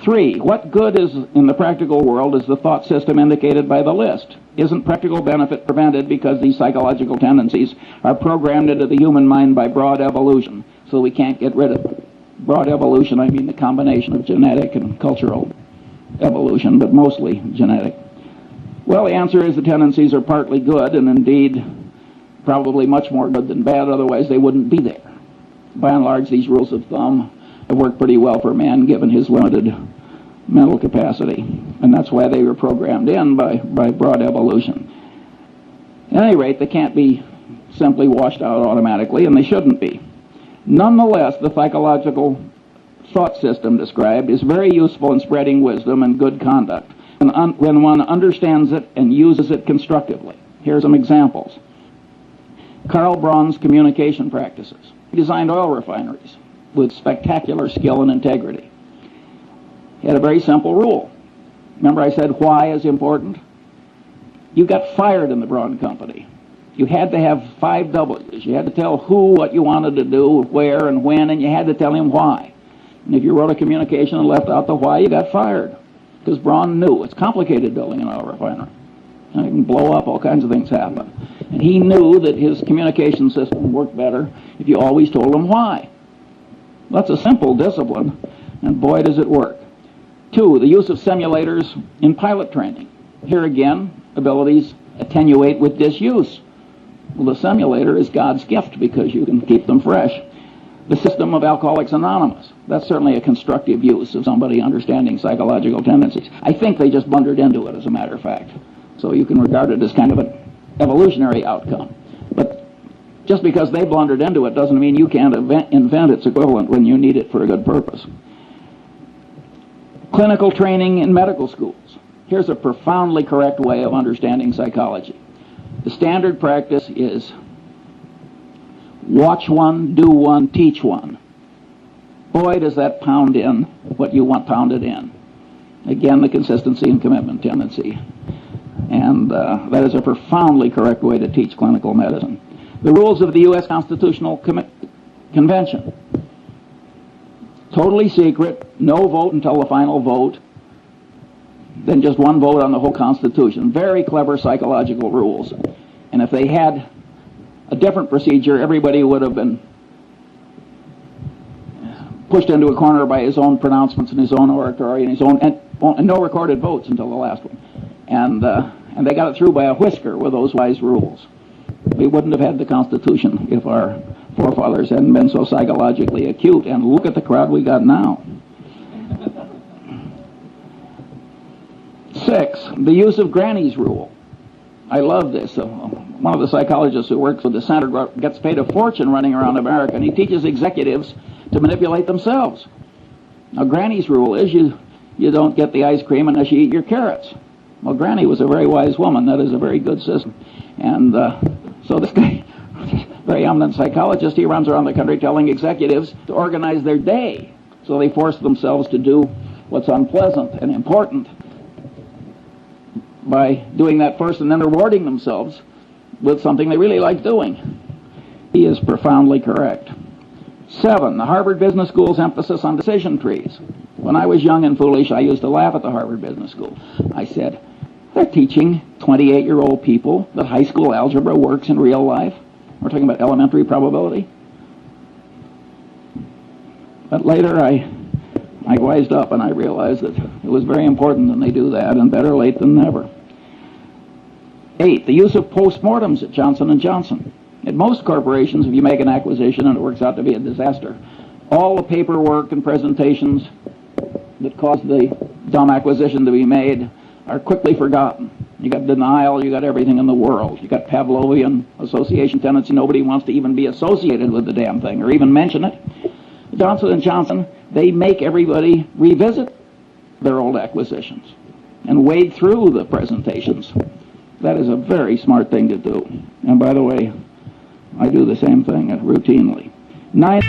3, what good is in the practical world is the thought system indicated by the list? Isn't practical benefit prevented because these psychological tendencies are programmed into the human mind by broad evolution, so we can't get rid of them? Broad evolution, I mean the combination of genetic and cultural evolution, but mostly genetic. Well, the answer is the tendencies are partly good, and indeed probably much more good than bad, otherwise they wouldn't be there. By and large, these rules of thumb have worked pretty well for man given his limited mental capacity, and that's why they were programmed in by broad evolution. At any rate, they can't be simply washed out automatically, and they shouldn't be. Nonetheless, the psychological thought system described is very useful in spreading wisdom and good conduct when one understands it and uses it constructively. Here are some examples. Karl Braun's communication practices. He designed oil refineries with spectacular skill and integrity. He had a very simple rule. Remember I said why is important? You got fired in the Braun Company. You had to have 5 W's. You had to tell who what you wanted to do, where and when, and you had to tell him why. And if you wrote a communication and left out the why, you got fired. Because Braun knew. It's complicated building an oil refinery. It can blow up, all kinds of things happen. And he knew that his communication system worked better if you always told him why. That's a simple discipline, and boy does it work. 2, the use of simulators in pilot training. Here again, abilities attenuate with disuse. Well, the simulator is God's gift because you can keep them fresh. The system of Alcoholics Anonymous. That's certainly a constructive use of somebody understanding psychological tendencies. I think they just blundered into it, as a matter of fact. So you can regard it as kind of an evolutionary outcome. But just because they blundered into it doesn't mean you can't invent its equivalent when you need it for a good purpose. Clinical training in medical schools. Here's a profoundly correct way of understanding psychology. The standard practice is watch one, do one, teach one. Boy, does that pound in what you want pounded in. Again, the consistency and commitment tendency. And that is a profoundly correct way to teach clinical medicine. The rules of the U.S. Constitutional Convention. Totally secret, no vote until the final vote, then just one vote on the whole Constitution. Very clever psychological rules. And if they had a different procedure, everybody would have been pushed into a corner by his own pronouncements and his own oratory and his own, and no recorded votes until the last one. And they got it through by a whisker with those wise rules. We wouldn't have had the Constitution if our forefathers hadn't been so psychologically acute. And look at the crowd we got now. 6, the use of Granny's rule. I love this. One of the psychologists who works with the center gets paid a fortune running around America, and he teaches executives to manipulate themselves. Now, Granny's rule is you don't get the ice cream unless you eat your carrots. Well, Granny was a very wise woman. That is a very good system. And so this guy, very eminent psychologist, he runs around the country telling executives to organize their day. So they force themselves to do what's unpleasant and important by doing that first and then rewarding themselves with something they really like doing. He is profoundly correct. 7, the Harvard Business School's emphasis on decision trees. When I was young and foolish, I used to laugh at the Harvard Business School. I said, they're teaching 28-year-old people that high school algebra works in real life. We're talking about elementary probability. But later I wised up and I realized that it was very important that they do that, and better late than never. 8, the use of postmortems at Johnson & Johnson. At most corporations, if you make an acquisition and it works out to be a disaster, all the paperwork and presentations that caused the dumb acquisition to be made are quickly forgotten. You got denial, you got everything in the world. You got Pavlovian association tendency. Nobody wants to even be associated with the damn thing or even mention it. Johnson & Johnson, they make everybody revisit their old acquisitions and wade through the presentations. That is a very smart thing to do. And by the way, I do the same thing routinely. 9